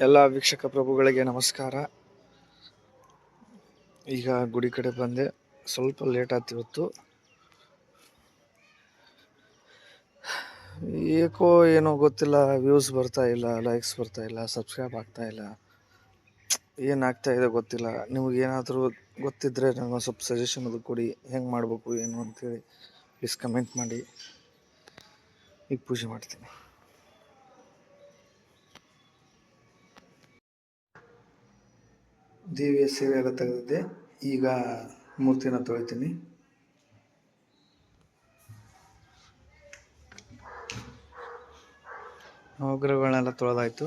ಎಲ್ಲ ವೀಕ್ಷಕ ಪ್ರಭುಗಳಿಗೆ ನಮಸ್ಕಾರ. ಈಗ ಗುಡಿ ಕಡೆ ಬಂದೆ, ಸ್ವಲ್ಪ ಲೇಟ್ ಆಯ್ತು ಇವತ್ತು. ಏಕೋ ಏನೋ ಗೊತ್ತಿಲ್ಲ, ವ್ಯೂಸ್ ಬರ್ತಾ ಇಲ್ಲ, ಲೈಕ್ಸ್ ಬರ್ತಾ ಇಲ್ಲ, ಸಬ್ಸ್ಕ್ರೈಬ್ ಆಗ್ತಾ ಇಲ್ಲ, ಏನಾಗ್ತಾ ಇದೆ ಗೊತ್ತಿಲ್ಲ. ನಿಮಗೇನಾದರೂ ಗೊತ್ತಿದ್ದರೆ ನನಗೆ ಸ್ವಲ್ಪ ಸಜೆಷನ್ ಅದು ಕೊಡಿ, ಹೆಂಗೆ ಮಾಡಬೇಕು ಏನು ಅಂತೇಳಿ ಪ್ಲೀಸ್ ಕಮೆಂಟ್ ಮಾಡಿ. ಈಗ ಪೂಜೆ ಮಾಡ್ತೀನಿ. ದೇವಿಯ ಸೇವೆ ಎಲ್ಲ ತೆಗೆದಿದ್ದೆ, ಈಗ ಮೂರ್ತಿನ ತೊಳಿತೀನಿ. ನವಗ್ರಹಗಳನ್ನೆಲ್ಲ ತೊಳೆದಾಯ್ತು.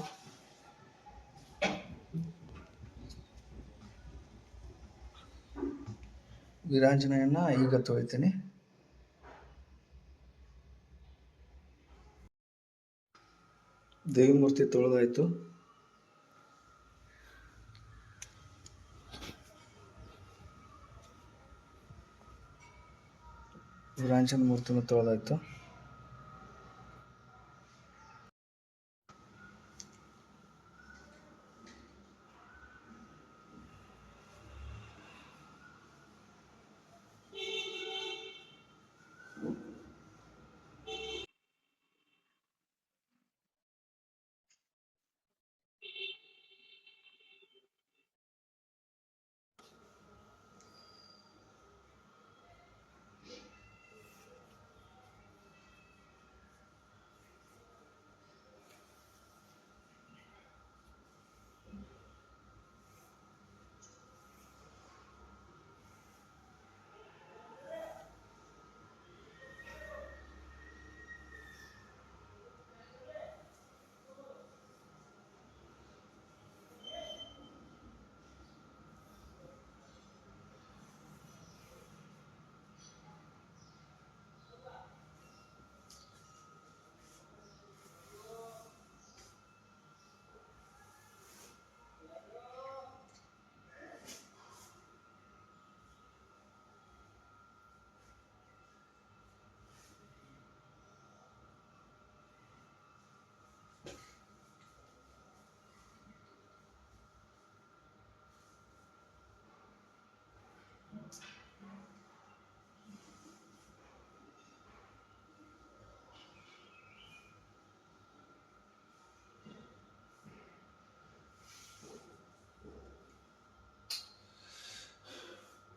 ವೀರಾಂಜನೇಯನ್ನ ಈಗ ತೊಳಿತೀನಿ. ದೇವಿ ಮೂರ್ತಿ ತೊಳೆದಾಯ್ತು. ವೀರಾಂಜನ ಮೂರ್ತಿನೂ ತೊಳೆದಾಯ್ತು.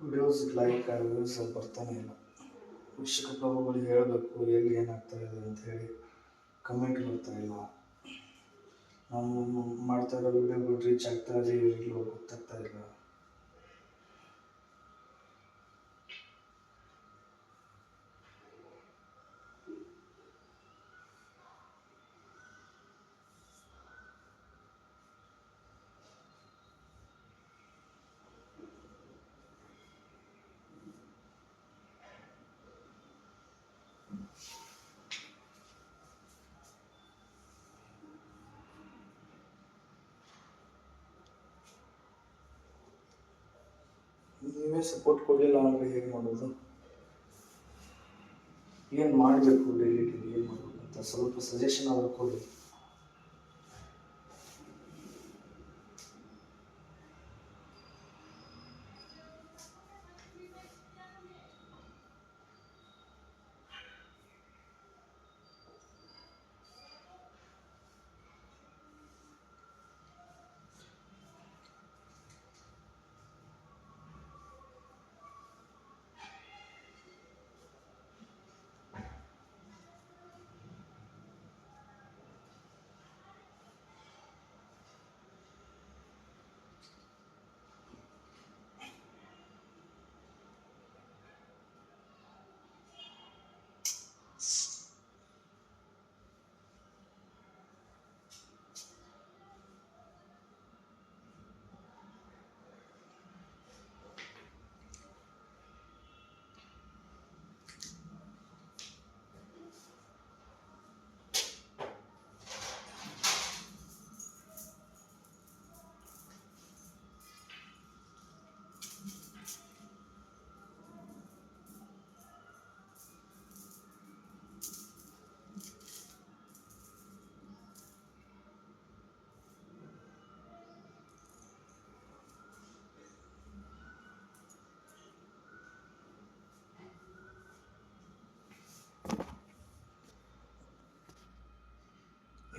ವಿಡಿಯೋಸ್ ಲೈಕ್ ವ್ಯೂಸ್ ಬರ್ತಾನೆ ಇಲ್ಲ. ವೀಕ್ಷಕ ಪ್ರಭುಗಳಿಗೆ ಹೇಳಬೇಕು ಎಲ್ಲಿ ಏನಾಗ್ತಾ ಇದೆ ಅಂತ ಹೇಳಿ. ಕಮೆಂಟ್ ಬರ್ತಾ ಇಲ್ಲ. ನಾವು ಮಾಡ್ತಾ ಇರೋ ವಿಡಿಯೋಗಳು ರೀಚ್ ಆಗ್ತಾ ಇದೆ ಇಲ್ಲೋ ಗೊತ್ತಾಗ್ತಾ ಇಲ್ಲ. ನೀವೇ ಸಪೋರ್ಟ್ ಕೊಡಲಿಲ್ಲ ಅಂದರೆ ಹೇಗೆ ಮಾಡೋದು? ಏನು ಮಾಡಬೇಕು, ಡೈಲಿ ಏನು ಮಾಡಬೇಕು ಅಂತ ಸ್ವಲ್ಪ ಸಜೆಷನ್ ಆದರೂ ಕೊಡಿ.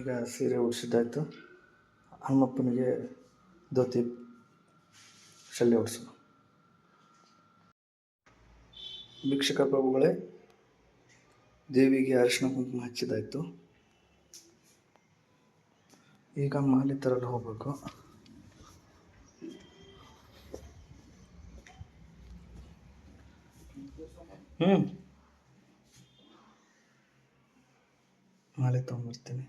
ಈಗ ಸೀರೆ ಉಡಿಸಿದ್ದಾಯಿತು. ಹನುಮಪ್ಪನಿಗೆ ಧೋತಿ ಶಲ್ಯ ಉಡಿಸೋಣ. ಭಿಕ್ಷುಕ ಪ್ರಭುಗಳೇ, ದೇವಿಗೆ ಅರಿಶಿಣ ಕುಂಕುಮ ಹಚ್ಚಿದಾಯಿತು. ಈಗ ಮಾಲೆ ತರಲು ಹೋಗಬೇಕು. ಮಾಲೆ ತೊಗೊಂಬರ್ತೀನಿ.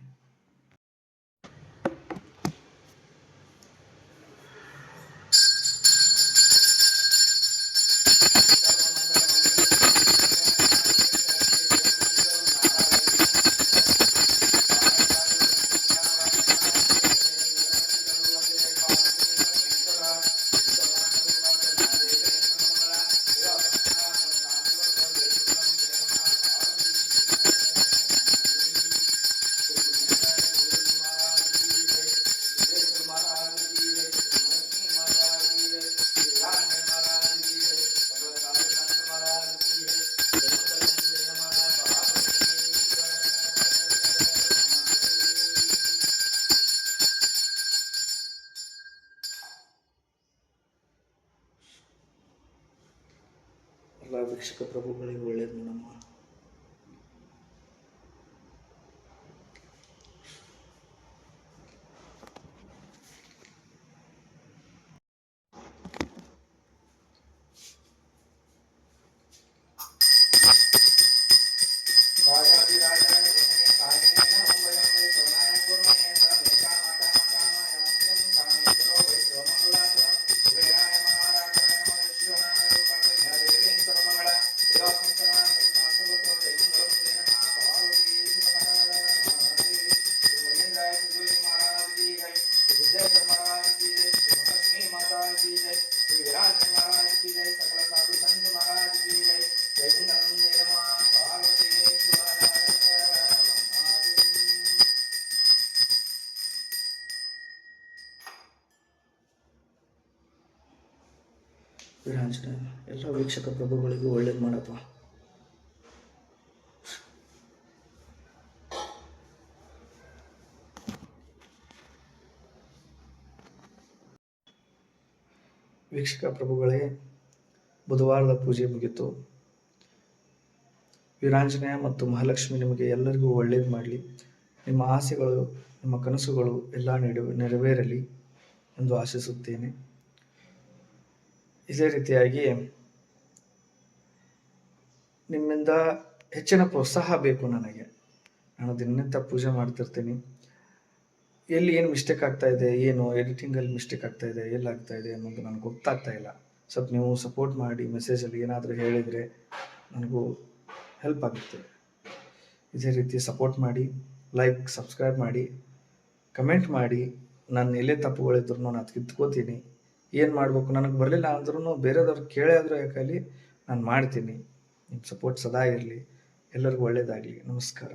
ಎಲ್ಲ ಭಿಕ್ಷುಕ ಪ್ರಭುಗಳಿಗೆ ಒಳ್ಳೇದು ನೋಡಮ್ಮ. ವೀರಾಂಜನೇಯ ಎಲ್ಲ ವೀಕ್ಷಕ ಪ್ರಭುಗಳಿಗೂ ಒಳ್ಳೇದು ಮಾಡಪ್ಪ. ವೀಕ್ಷಕ ಪ್ರಭುಗಳೇ, ಬುಧವಾರದ ಪೂಜೆ ಮುಗಿತು. ವೀರಾಂಜನೇಯ ಮತ್ತು ಮಹಾಲಕ್ಷ್ಮಿ ನಿಮಗೆ ಎಲ್ಲರಿಗೂ ಒಳ್ಳೇದು ಮಾಡಲಿ. ನಿಮ್ಮ ಆಸೆಗಳು, ನಿಮ್ಮ ಕನಸುಗಳು ಎಲ್ಲ ನೆರವೇರಲಿ ಎಂದು ಆಶಿಸುತ್ತೇನೆ. ಇದೇ ರೀತಿಯಾಗಿ ನಿಮ್ಮಿಂದ ಹೆಚ್ಚಿನ ಪ್ರೋತ್ಸಾಹ ಬೇಕು ನನಗೆ. ನಾನು ದಿನನಿತ್ಯ ಪೂಜೆ ಮಾಡ್ತಿರ್ತೀನಿ. ಎಲ್ಲಿ ಏನು ಮಿಸ್ಟೇಕ್ ಆಗ್ತಾ ಇದೆ, ಏನು ಎಡಿಟಿಂಗಲ್ಲಿ ಮಿಸ್ಟೇಕ್ ಆಗ್ತಾ ಇದೆ, ಎಲ್ಲಿ ಆಗ್ತಾ ಇದೆ ಅನ್ನೋದು ನನಗೆ ಗೊತ್ತಾಗ್ತಾ ಇಲ್ಲ. ಸ್ವಲ್ಪ ನೀವು ಸಪೋರ್ಟ್ ಮಾಡಿ, ಮೆಸೇಜಲ್ಲಿ ಏನಾದರೂ ಹೇಳಿದರೆ ನನಗೂ ಹೆಲ್ಪ್ ಆಗುತ್ತೆ. ಇದೇ ರೀತಿ ಸಪೋರ್ಟ್ ಮಾಡಿ, ಲೈಕ್, ಸಬ್ಸ್ಕ್ರೈಬ್ ಮಾಡಿ, ಕಮೆಂಟ್ ಮಾಡಿ. ನಾನು ಎಲ್ಲೇ ತಪ್ಪುಗಳಿದ್ರು ನಾನು ಅದು ಕಿತ್ಕೋತೀನಿ. ಏನು ಮಾಡಬೇಕು ನನಗೆ ಬರಲಿಲ್ಲ ಅಂದ್ರೂ ಬೇರೆದವ್ರು ಕೇಳಾದರೂ ಯಾಕಲ್ಲಿ ನಾನು ಮಾಡ್ತೀನಿ. ನಿಮ್ಮ ಸಪೋರ್ಟ್ ಸದಾ ಇರಲಿ. ಎಲ್ಲರಿಗೂ ಒಳ್ಳೆಯದಾಗಲಿ. ನಮಸ್ಕಾರ.